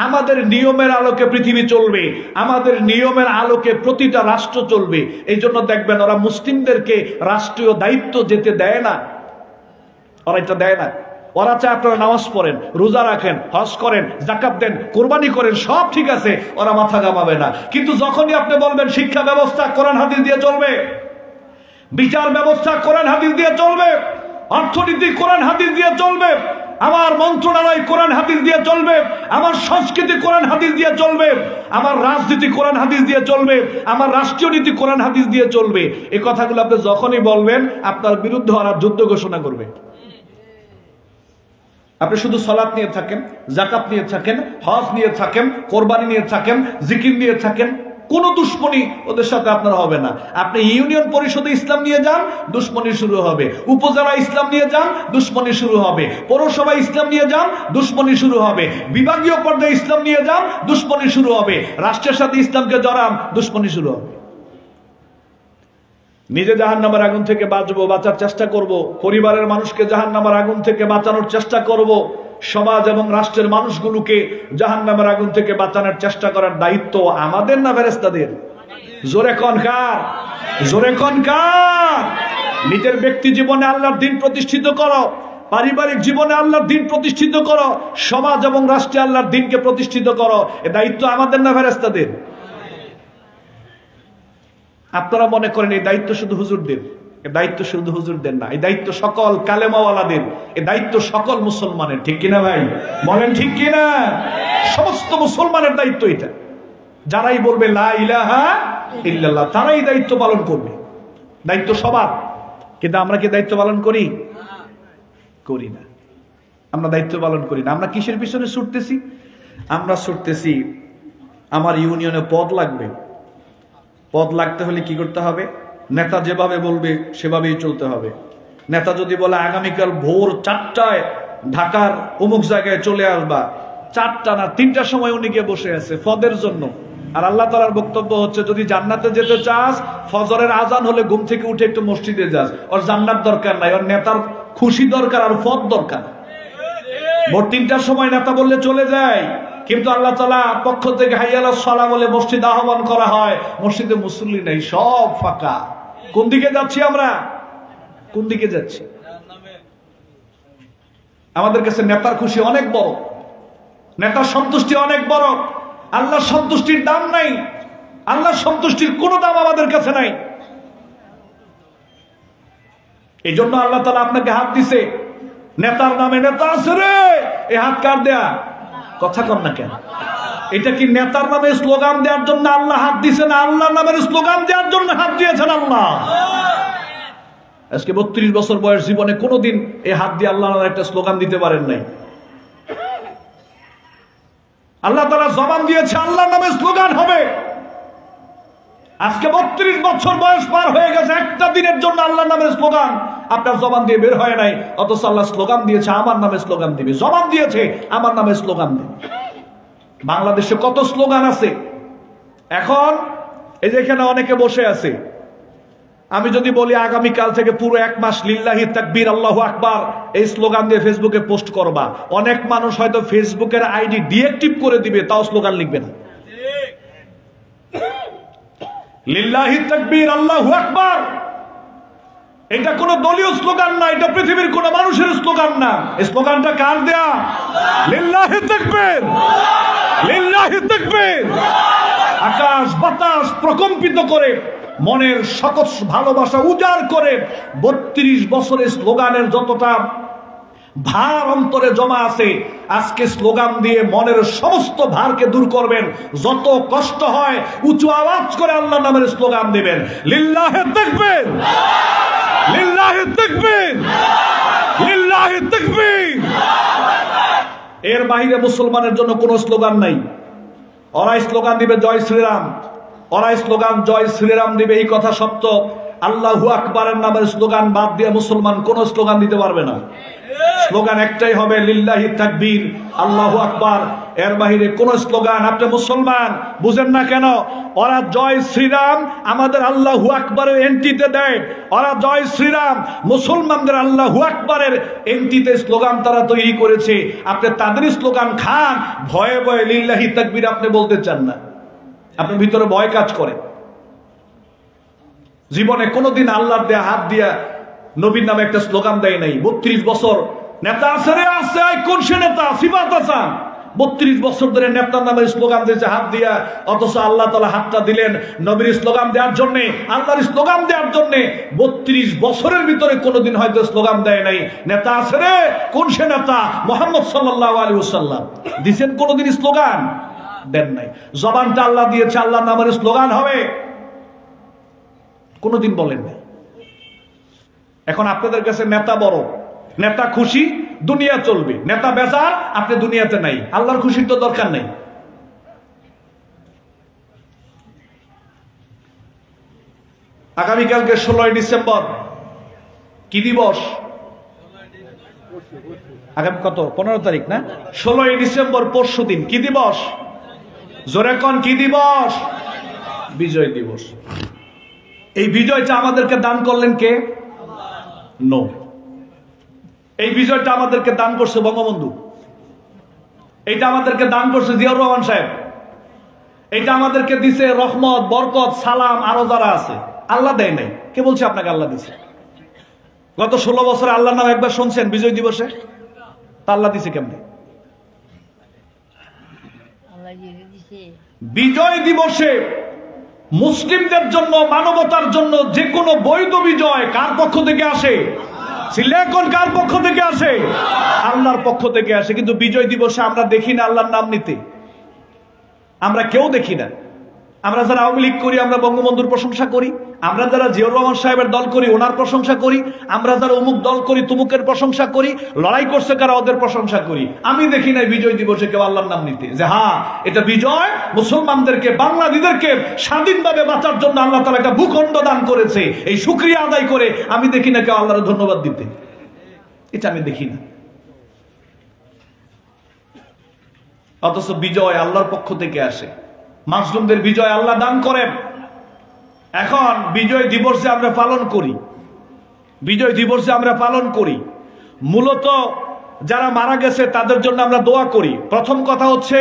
আমাদের নিয়মের আলোকে পৃথিবী চলবে, আমাদের নিয়মের আলোকে প্রতিটা রাষ্ট্র চলবে। এই জন্য দেখবেন ওরা মুসলিমদেরকে রাষ্ট্রীয় দায়িত্ব যেতে দেয় না, ওরা এটা দেয় না। ওরা চায় আপনারা নামাজ পড়েন, রোজা রাখেন, হজ করেন, যাকাত দেন, কোরবানি করেন, সব ঠিক আছে, ওরা মাথা ঘামাবে না। কিন্তু যখনই আপনি বলবেন শিক্ষা ব্যবস্থা কোরআন হাদিস দিয়ে চলবে, বিচার ব্যবস্থা কোরআন হাদিস দিয়ে চলবে, অর্থনীতি কোরআন হাদিস দিয়ে চলবে, আমার মন্ত্রণালয় কোরআন হাদিস দিয়ে চলবে, আমার সংস্কৃতি কোরআন হাদিস দিয়ে চলবে, আমার রাজনীতি কোরআন হাদিস দিয়ে চলবে, আমার রাষ্ট্রীয় নীতি কোরআন হাদিস দিয়ে চলবে, এই কথাগুলো আপনি যখনই বলবেন আপনার বিরুদ্ধে ওরা যুদ্ধ ঘোষণা করবে। আপনি শুধু সালাত নিয়ে থাকেন, যাকাত নিয়ে থাকেন, হজ নিয়ে থাকেন, কোরবানি নিয়ে থাকেন, জিকির নিয়ে থাকেন, কোন দুশ্মনী ওদের সাথে আপনার হবে না। আপনি ইউনিয়ন পরিষদে ইসলাম নিয়ে যান, দুশ্মনী শুরু হবে। উপজেলা ইসলাম নিয়ে যান, দুশ্মনী শুরু হবে। পৌরসভা ইসলাম নিয়ে যান, দুশ্মনী শুরু হবে। বিভাগীয় পর্যায়ে ইসলাম নিয়ে যান, দুশ্মনী শুরু হবে। রাষ্ট্রের সাথে ইসলামকে জড়ান, দুশ্মনী শুরু হবে। নিজে জাহান্নামের আগুন থেকে বাঁচবো, বাঁচার চেষ্টা করব, পরিবারের মানুষকে জাহান্নামের আগুন থেকে বাঁচানোর চেষ্টা করব, সমাজ এবং রাষ্ট্রের মানুষগুলোকে জাহান্নামের আগুন থেকে বাঁচানোর চেষ্টা করার দায়িত্ব আমাদের না ফেরেশতাদের? জোরে কোন কার? জোরে কোন কার? নিজের ব্যক্তি জীবনে আল্লাহর দ্বীন প্রতিষ্ঠিত করো, পারিবারিক জীবনে আল্লাহর দ্বীন প্রতিষ্ঠিত করো, সমাজ এবং রাষ্ট্রে আল্লাহর দ্বীনকে প্রতিষ্ঠিত করো। এ দায়িত্ব আমাদের না ফেরেশতাদের? আপনারা মনে করেন এই দায়িত্ব শুধু হুজুরদের? এই দায়িত্ব শুধু হুজুরদের না, এই দায়িত্ব সকল কালেমাওয়ালাদের, এই দায়িত্ব সকল মুসলমানের। ঠিক কিনা ভাই? বলেন ঠিক কিনা? সমস্ত মুসলমানের দায়িত্ব এটা। যারাই বলবে লা ইলাহা ইল্লাল্লাহ তারাই দায়িত্ব পালন করবে। দায়িত্ব সবার, কিন্তু আমরা কি দায়িত্ব পালন করি? করি না। আমরা দায়িত্ব পালন করি না। আমরা কিসের পিছনে ছুটতেছি? আমরা ছুটতেছি আমার ইউনিয়নে পদ লাগবে। পদ লাগতে হলে কি করতে হবে? নেতা যেভাবে বলবে সেভাবেই চলতে হবে। নেতা যদি বলে আগামীকাল ভোর 4টায় ঢাকার অমুক জায়গায় চলে আসবা, 4টা না 3টার সময় উনি গিয়ে বসে আছে পদের জন্য। আর আল্লাহ তাআলার বক্তব্য হচ্ছে যদি জান্নাতে যেতে চাস ফজরের আজান হলে ঘুম থেকে উঠে একটু মসজিদে যাস। ওর জান্নাত দরকার নাই, ওর নেতার খুশি দরকার আর পদ দরকার। ভোর 3টার সময় নেতা বললে চলে যায়, কিন্তু আল্লাহ তাআলা পক্ষ থেকে হাইয়া আলাস সালাহ বলে মসজিদ আহ্বান করা হয়, মসজিদে মুসল্লি নেই, সব ফাঁকা। কোন দিকে যাচ্ছি আমরা? কোন দিকে যাচ্ছি? আমাদের কাছে নেতার খুশি অনেক বড়, নেতার সন্তুষ্টি অনেক বড়। আল্লাহর সন্তুষ্টির দাম নাই, আল্লাহর সন্তুষ্টির কোনো দাম আমাদের কাছে নাই। এই জন্য আল্লাহ তাআলা আপনাকে হাত দিছে, নেতার নামে নেতা আছে রে, এই হাত কার দেয়া? কথা কর না কেন? এটা কি নেতার নামে স্লোগান দেওয়ার জন্য আল্লাহ হাত দিছে না আল্লাহর নামের স্লোগান দেওয়ার জন্য হাত দিয়েছেন আল্লাহ? আজকে 32 বছর বয়স, জীবনে কোনোদিন এই হাত দিয়ে আল্লাহর একটা স্লোগান দিতে পারেন নাই। আল্লাহ তাআলা জবান দিয়েছে আল্লাহর নামে স্লোগান হবে। আজকে 32 বছর বয়স পার হয়ে গেছে, একটা দিনের জন্য আল্লাহর নামের স্লোগান আপনার জবান দিয়ে বের হয় নাই, অথচ আল্লাহ স্লোগান দিয়েছে আমার নামে স্লোগান দিবে। জবান দিয়েছে আমার নামে স্লোগান দিবে। বাংলাদেশে কত স্লোগান আছে। এখন এই যে এখানে অনেকে বসে আছে, আমি যদি বলি আগামীকাল থেকে পুরো 1 মাস লিল্লাহি তাকবীর আল্লাহু আকবার এই স্লোগান দিয়ে ফেসবুকে পোস্ট করবা, অনেক মানুষ হয়তো ফেসবুকের আইডি ডিএক্টিভ করে দিবে, তাও স্লোগান লিখবে না। লিল্লাহি তাকবীর আল্লাহু আকবার, এটা কোন দলীয় স্লোগান না, এটা পৃথিবীর কোন মানুষের স্লোগান না। এই স্লোগানটা কার দেয়া? লিল্লাহি তাকবীর, লিল্লাহি তাকবীর। আকাশ বাতাস প্রকম্পিত করে, মনের সকল ভালোবাসা উজাড় করে 32 বছরের স্লোগানের যতটা ভার অন্তরে জমা আছে, আজকে স্লোগান দিয়ে মনের সমস্ত ভারকে দূর করবেন। যত কষ্ট হয় উঁচু আওয়াজ করে আল্লাহর নামের স্লোগান দিবেন, লিল্লাহি তাকবীর, লিল্লাহি তাকবীর, লিল্লাহি তাকবীর। এর বাইরে মুসলমানের জন্য কোনো স্লোগান নাই। ওরা স্লোগান দিবে জয় শ্রীরাম, ওরা স্লোগান জয় শ্রীরাম দিবে, এই কথা সত্য। আল্লাহু আকবারের নামের স্লোগান বাদ দিয়ে মুসলমান কোন স্লোগান দিতে পারবে না। স্লোগান একটাই হবে, লিল্লাহি তাকবীর, আল্লাহু আকবার। এর বাহিরে কোন স্লোগান আপনি মুসলমান বুঝেন না কেন? ওরা জয় শ্রীরাম আমাদের আল্লাহু আকবারের এন্ট্রিতে দেয়, ওরা জয় শ্রীরাম মুসলমানদের আল্লাহু আকবারের এন্ট্রিতে স্লোগান তারা তৈরি করেছে। আপনি তাদের স্লোগান খান, ভয়ে ভয়ে লিল্লাহি তাকবীর আপনি বলতে চান না, আপনার ভিতরে ভয় কাজ করে। জীবনে কোনোদিন আল্লাহর দেয়া হাত দিয়া নবীর নামে একটা স্লোগান দেয় নাই। 32 বছর নেতা আছে রে, আছে কোন সে নেতা সিফাত আসান, 32 বছর ধরে নেতার নামে স্লোগান দিয়েছে হাত দিয়া। অথচ আল্লাহ তাআলা হাতটা দিলেন নবীর স্লোগান দেওয়ার জন্য, আল্লাহর স্লোগান দেওয়ার জন্য। 32 বছরের ভিতরে কোনোদিন হয়তো স্লোগান দেয় নাই, নেতা আছে রে কোন সে নেতা মুহাম্মদ সাল্লাল্লাহু আলাইহি ওয়াসাল্লাম। দিবেন কোনোদিন স্লোগান? দেন নাই। জবানটা আল্লাহ দিয়েছে, আল্লাহর নামের স্লোগান হবে, কোনোদিন বলেন না। এখন আপনাদের কাছে নেতা বড়, নেতা খুশি দুনিয়া চলবে, নেতা বেজার আপনি দুনিয়াতে নাই, আল্লাহর খুশির তো দরকার নেই। আগামীকালকে 16 ডিসেম্বর কি দিবস? আগামী কত 15 তারিখ না? 16 ডিসেম্বর পরশু দিন কি দিবস? জোরে কোন কি দিবস? বিজয় দিবস। এই বিজয়টা আমাদেরকে দান করলেন কে? নো, এই বিজয়টা আমাদেরকে দান করছে বঙ্গবন্ধু, এটা আমাদেরকে দান করছে জিয়াউর রহমান সাহেব, এটা আমাদেরকে দিছে রহমত বরকত সালাম আরো যারা আছে। আল্লাহ দেয় নাই। কে বলছে আপনাকে আল্লাহ দিছে? গত 16 বছরে আল্লাহর নাম একবার শুনছেন বিজয় দিবসে? তা আল্লাহ দিছে কেমনে? বিজয় দিবসে মুসলিমদের জন্য, মানবতার জন্য যে কোনো বৈধ বিজয় কার পক্ষ থেকে আসে? সিলেকন কার পক্ষ থেকে আসে? আল্লাহর পক্ষ থেকে আসে। কিন্তু বিজয় দিবসে আমরা দেখি না আল্লাহর নাম নিতে, আমরা কেউ দেখি না। আমরা যারা আওয়ামী লীগ করি আমরা বঙ্গবন্ধুর প্রশংসা করি, আমরা যারা জিয়াউর রহমান সাহেবের দল করি ওনার প্রশংসা করি, আমরা যারা অমুক দল করি তুমুকের প্রশংসা করি, লড়াই করছে কারা ওদের প্রশংসা করি। আমি দেখি না বিজয় দিবসে কেউ আল্লাহর নাম নিতে, যে হ্যাঁ এটা বিজয়, মুসলমানদেরকে বাংলাদেশকে স্বাধীনভাবে বাঁচার জন্য আল্লাহ তাআলা একটা ভূখণ্ড দান করেছে, এই শুকরিয়া আদায় করে আমি দেখি না কেউ আল্লাহর ধন্যবাদ দিতে, এটা আমি দেখি না। অথচ বিজয় আল্লাহর পক্ষ থেকে আসে, মাজলুমদের বিজয় আল্লাহ দান করেন। এখন বিজয় দিবস যে আমরা পালন করি, বিজয় দিবস যে আমরা পালন করি, মূলত যারা মারা গেছে তাদের জন্য আমরা দোয়া করি। প্রথম কথা হচ্ছে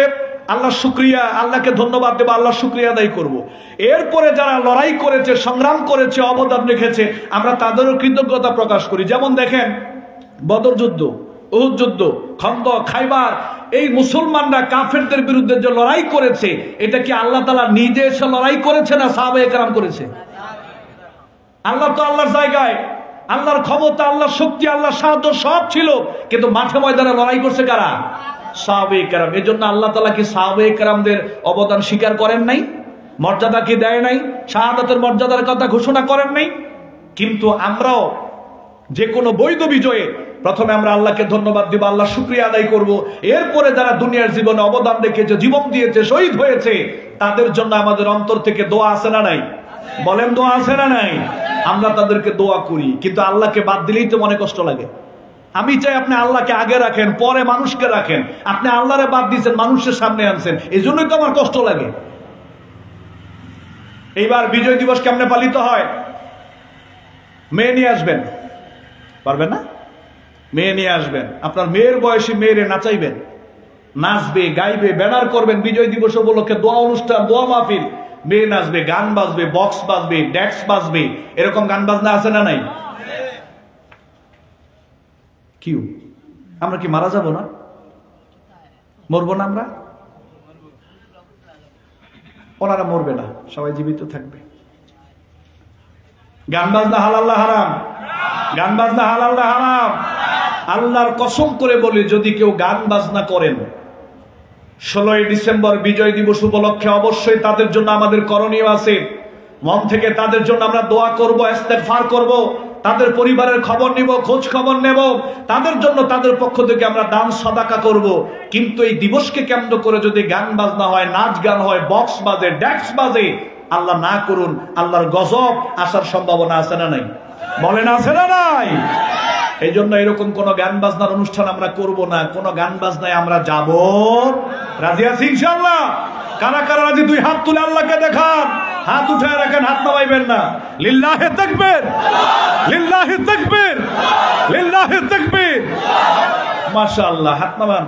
আল্লাহ শুকরিয়া, আল্লাহকে ধন্যবাদ দেব, আল্লাহ শুকরিয়া আদায় করব। এরপরে যারা লড়াই করেছে, সংগ্রাম করেছে, অবদান রেখেছে আমরা তাদেরও কৃতজ্ঞতা প্রকাশ করি। যেমন দেখেন বদর যুদ্ধ, উহুদ যুদ্ধ, খন্দক, খাইবার, এই মুসলমানরা কাফেরদের বিরুদ্ধে যে লড়াই করেছে এটা কি আল্লাহ তাআলা নিজে এসে লড়াই করেছে না সাহাবায়ে কেরাম করেছে? আল্লাহ তো আল্লাহর জায়গায়, আল্লাহর ক্ষমতা, আল্লাহর শক্তি, আল্লাহর সাহায্য সব ছিল, কিন্তু মাঠে ময়দানে লড়াই করছে কারা? সাহাবায়ে কেরাম। এজন্য আল্লাহ তাআলা কি সাহাবায়ে কেরামদের অবদান স্বীকার করেন নাই? মর্যাদা কি দেয় নাই? শাহাদাতের মর্যাদার কথা ঘোষণা করেন নাই? কিন্তু আমরাও যে কোনো বৈধ বিজয়ে প্রথমে আমরা আল্লাহকে ধন্যবাদ দিব, আল্লাহ শুকরিয়া আদায় করব। এরপরে যারা দুনিয়ার জীবনে অবদান রেখেছে, জীবন দিয়েছে, শহীদ হয়েছে, তাদের জন্য আমাদের অন্তর থেকে দোয়া আছে না নাই? বলেন দোয়া আছে না নাই? আমরা তাদেরকে দোয়া করি, কিন্তু আল্লাহকে বাদ দিলেই তো মনে কষ্ট লাগে। আমি চাই আপনি আল্লাহকে আগে রাখেন, পরে মানুষকে রাখেন। আপনি আল্লাহরে বাদ দিয়েছেন, মানুষের সামনে আনছেন, এই জন্যই তো আমার কষ্ট লাগে। এইবার বিজয় দিবস কেমনে পালিত হয়? মেয়ে নিয়ে আসবেন, পারবেন না? মেয়ে নিয়ে আসবেন, আপনার মেয়ের বয়সী মেয়েরে নাচাইবেন, নাচবে, গাইবে, ব্যানার করবেন। বিজয় দিবস উপলক্ষে দোয়া অনুষ্ঠান, দোয়া মাহফিল, মেয়ে নাচবে, গান বাজবে, বক্স বাজবে, ডেক্স বাজবে, এরকম গান বাজনা আছে না নাই? কিউ আমরা কি মারা যাব না? মরবো না আমরা? ওনারা মরবে না, সবাই জীবিত থাকবে। গান বাজনা হালাল না হারাম? গান বাজনা হালাল না হারাম? আল্লাহর কসম করে বলি, যদি কেউ গান বাজনা করেন 16ই ডিসেম্বর বিজয় দিবস উপলক্ষে অবশ্যই তাদের জন্য আমাদের করণীয় আছে। মন থেকে তাদের জন্য আমরা দোয়া করব, ইস্তেগফার করব, তাদের পরিবারের খবর নিব, খোঁজ খবর নেব, তাদের জন্য তাদের পক্ষ থেকে আমরা দান সাদাকা করব। কিন্তু এই দিবসকে কেন্দ্র করে যদি গান বাজনা হয়, নাচ গান হয়, বক্স বাজে, ড্যাক্স বাজে, আল্লাহ না করুন, আল্লাহর গজব আসার সম্ভাবনা আছে না নাই? বলেন আছে না নাই? এই জন্য এরকম কোন গান বাজনার অনুষ্ঠান আমরা করব না, কোন গান বাজনায় আমরা যাব। রাজি আছি ইনশাআল্লাহ? কারা কারা রাজি? দুই হাত তুলে আল্লাহকে দেখান, হাত উঠায় রাখেন, হাত নামাইবেন না। লিল্লাহি তাকবীর, লিল্লাহি তাকবীর, লিল্লাহি তাকবীর। মাশাআল্লাহ, হাত নামান।